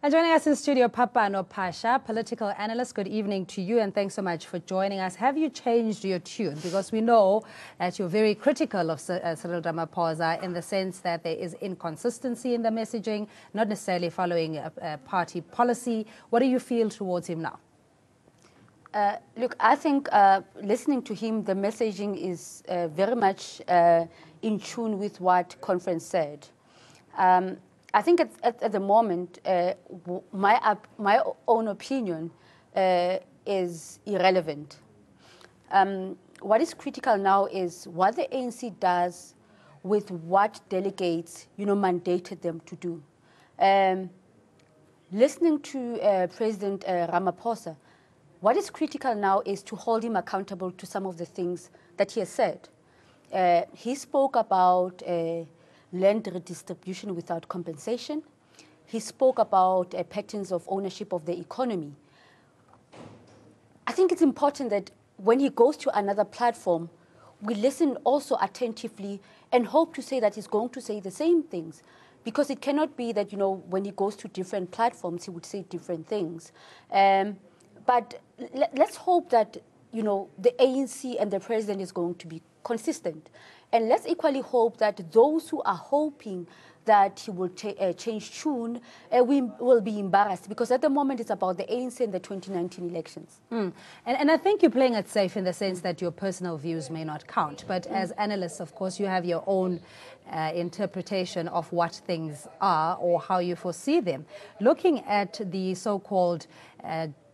And joining us in studio, Papano Pasha, political analyst. Good evening to you, and thanks so much for joining us. Have you changed your tune? Because we know that you're very critical of Cyril Ramaphosa in the sense that there is inconsistency in the messaging, not necessarily following a party policy. What do you feel towards him now? Look, I think listening to him, the messaging is very much in tune with what conference said. I think at the moment, my own opinion is irrelevant. What is critical now is what the ANC does with what delegates, mandated them to do. Listening to President Ramaphosa, what is critical now is to hold him accountable to some of the things that he has said. He spoke about land redistribution without compensation. He spoke about patterns of ownership of the economy. I think it's important that when he goes to another platform, we listen also attentively and hope to say that he's going to say the same things. Because it cannot be that, when he goes to different platforms, he would say different things. But let's hope that, the ANC and the president is going to be consistent. And let's equally hope that those who are hoping that he will change tune we will be embarrassed, because at the moment it's about the ANC and the 2019 elections. And I think you're playing it safe in the sense that your personal views may not count. But as analysts, of course, you have your own interpretation of what things are or how you foresee them. Looking at the so-called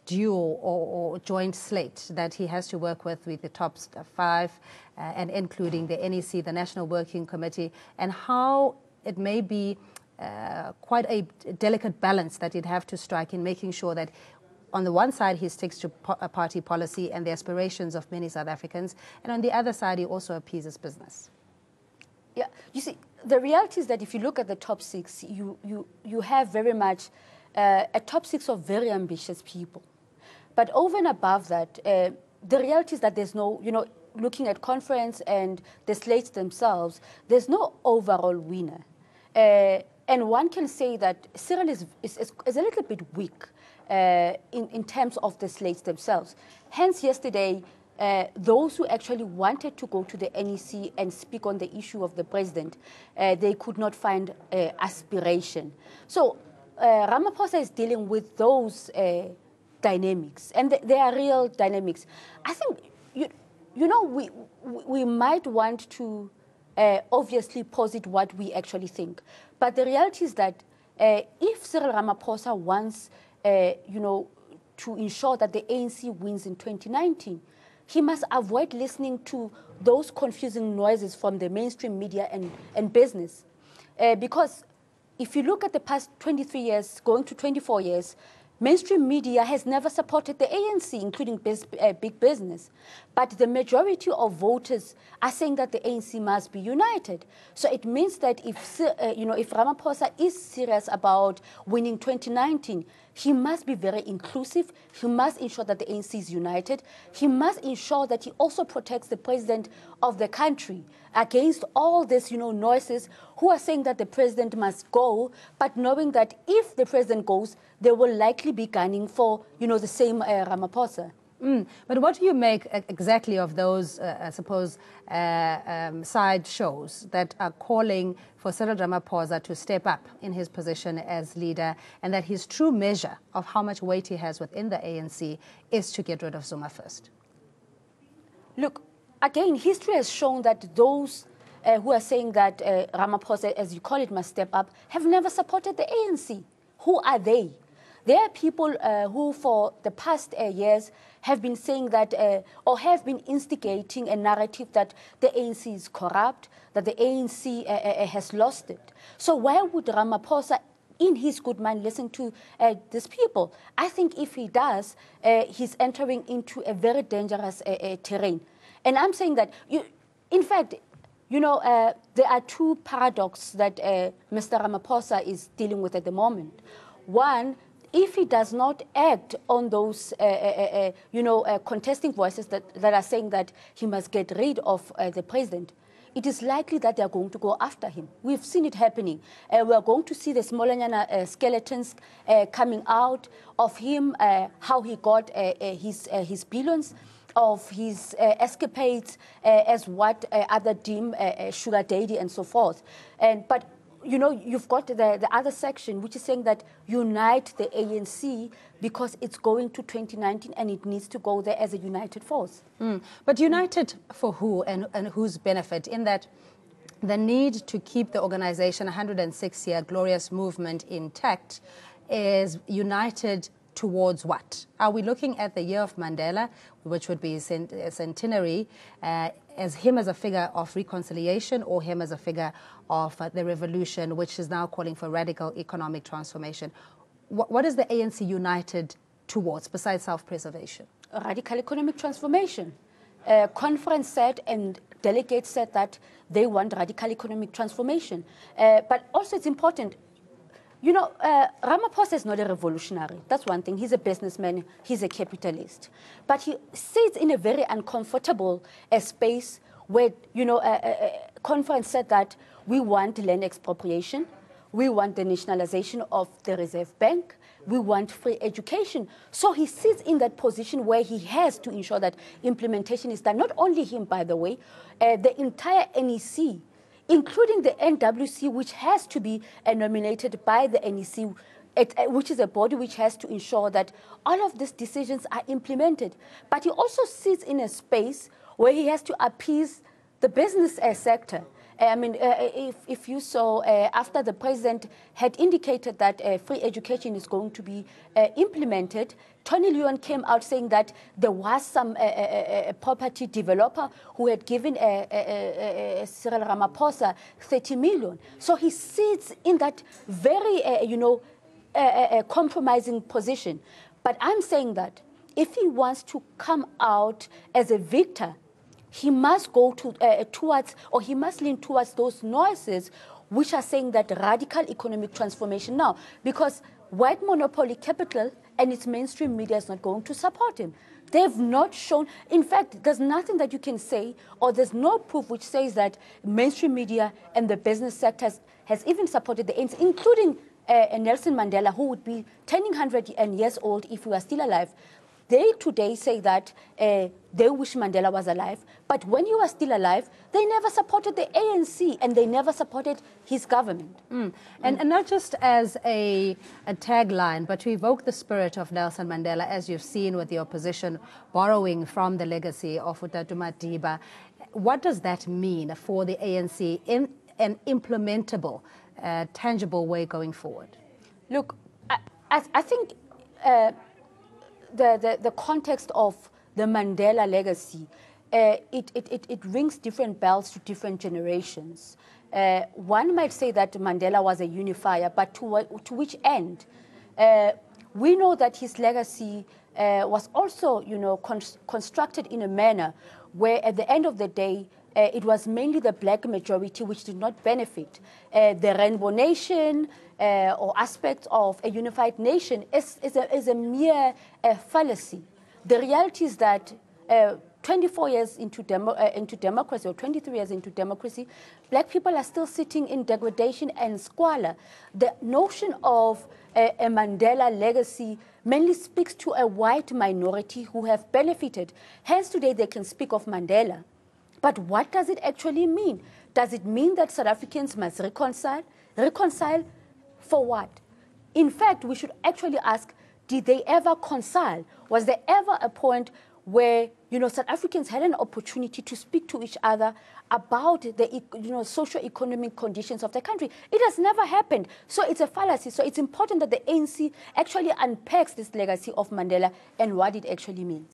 dual or joint slate that he has to work with the top five and including the NEC, the National Working Committee, and how it may be quite a delicate balance that he'd have to strike in making sure that on the one side he sticks to party policy and the aspirations of many South Africans, and on the other side he also appeases business. Yeah, you see, the reality is that if you look at the top six, you have very much a top six of very ambitious people. But over and above that, the reality is that there's no, looking at conference and the slates themselves, there's no overall winner. And one can say that Cyril is a little bit weak in terms of the slates themselves. Hence, yesterday, those who actually wanted to go to the NEC and speak on the issue of the president, they could not find aspiration. So Ramaphosa is dealing with those dynamics, and they are real dynamics. I think, we might want to obviously posit what we actually think. But the reality is that if Cyril Ramaphosa wants, to ensure that the ANC wins in 2019, he must avoid listening to those confusing noises from the mainstream media and business. Because if you look at the past 23 years, going to 24 years, mainstream media has never supported the ANC, including big business. But the majority of voters are saying that the ANC must be united. So it means that if Ramaphosa is serious about winning 2019, he must be very inclusive. He must ensure that the ANC is united. He must ensure that he also protects the president of the country against all this, noises who are saying that the president must go, but knowing that if the president goes, they will likely be gunning for, the same Ramaphosa. But what do you make exactly of those, I suppose, side shows that are calling for Cyril Ramaphosa to step up in his position as leader, and that his true measure of how much weight he has within the ANC is to get rid of Zuma first? Look, again, history has shown that those who are saying that Ramaphosa, as you call it, must step up, have never supported the ANC. Who are they? There are people who, for the past years, have been saying that, or have been instigating a narrative that the ANC is corrupt, that the ANC has lost it. So why would Ramaphosa, in his good mind, listen to these people? I think if he does, he's entering into a very dangerous terrain. And I'm saying that, in fact, there are two paradoxes that Mr. Ramaphosa is dealing with at the moment. One, if he does not act on those, contesting voices that are saying that he must get rid of the president, it is likely that they are going to go after him. We've seen it happening. We are going to see the Smolanyana skeletons coming out of him, how he got his billions, of his escapades as what other deem sugar daddy and so forth. But you know, you've got the other section which is saying that unite the ANC because it's going to 2019 and it needs to go there as a united force. But united for who and whose benefit? In that the need to keep the organization 106-year glorious movement intact is united towards what? Are we looking at the year of Mandela, which would be centenary, as him as a figure of reconciliation, or him as a figure of the revolution, which is now calling for radical economic transformation? What is the ANC united towards, besides self-preservation? Radical economic transformation. Conference said and delegates said that they want radical economic transformation. But also it's important, you know, Ramaphosa is not a revolutionary. That's one thing. He's a businessman. He's a capitalist. But he sits in a very uncomfortable space where, you know, Conference said that we want land expropriation. We want the nationalization of the Reserve Bank. We want free education. So he sits in that position where he has to ensure that implementation is done. Not only him, by the way, the entire NEC, including the NWC, which has to be nominated by the NEC, which is a body which has to ensure that all of these decisions are implemented. But he also sits in a space where he has to appease the business sector. I mean, if you saw, after the president had indicated that free education is going to be implemented, Tony Leon came out saying that there was some property developer who had given Cyril Ramaphosa 30 million. So he sits in that very, you know, compromising position. But I'm saying that if he wants to come out as a victor, he must go towards, or he must lean towards those noises which are saying that radical economic transformation now, because white monopoly capital and its mainstream media is not going to support him. They've not shown, in fact, there's nothing that you can say, or there's no proof which says that mainstream media and the business sector has even supported the ANC, including Nelson Mandela, who would be turning 100 years old if he were still alive. They today say that they wish Mandela was alive, but when he was still alive, they never supported the ANC and they never supported his government. And not just as a tagline, but to evoke the spirit of Nelson Mandela, as you've seen with the opposition borrowing from the legacy of Utatu Madiba. What does that mean for the ANC in an implementable, tangible way going forward? Look, I think the context of the Mandela legacy, it rings different bells to different generations. One might say that Mandela was a unifier, but to which end? We know that his legacy was also, you know, constructed in a manner where at the end of the day, it was mainly the black majority which did not benefit. The Rainbow Nation or aspects of a unified nation is a mere fallacy. The reality is that 24 years into democracy, or 23 years into democracy, black people are still sitting in degradation and squalor. The notion of a Mandela legacy mainly speaks to a white minority who have benefited. Hence today they can speak of Mandela. But what does it actually mean? Does it mean that South Africans must reconcile? Reconcile for what? In fact, we should actually ask, did they ever reconcile? Was there ever a point where, you know, South Africans had an opportunity to speak to each other about the, you know, socio-economic conditions of the country? It has never happened. So it's a fallacy. So it's important that the ANC actually unpacks this legacy of Mandela and what it actually means.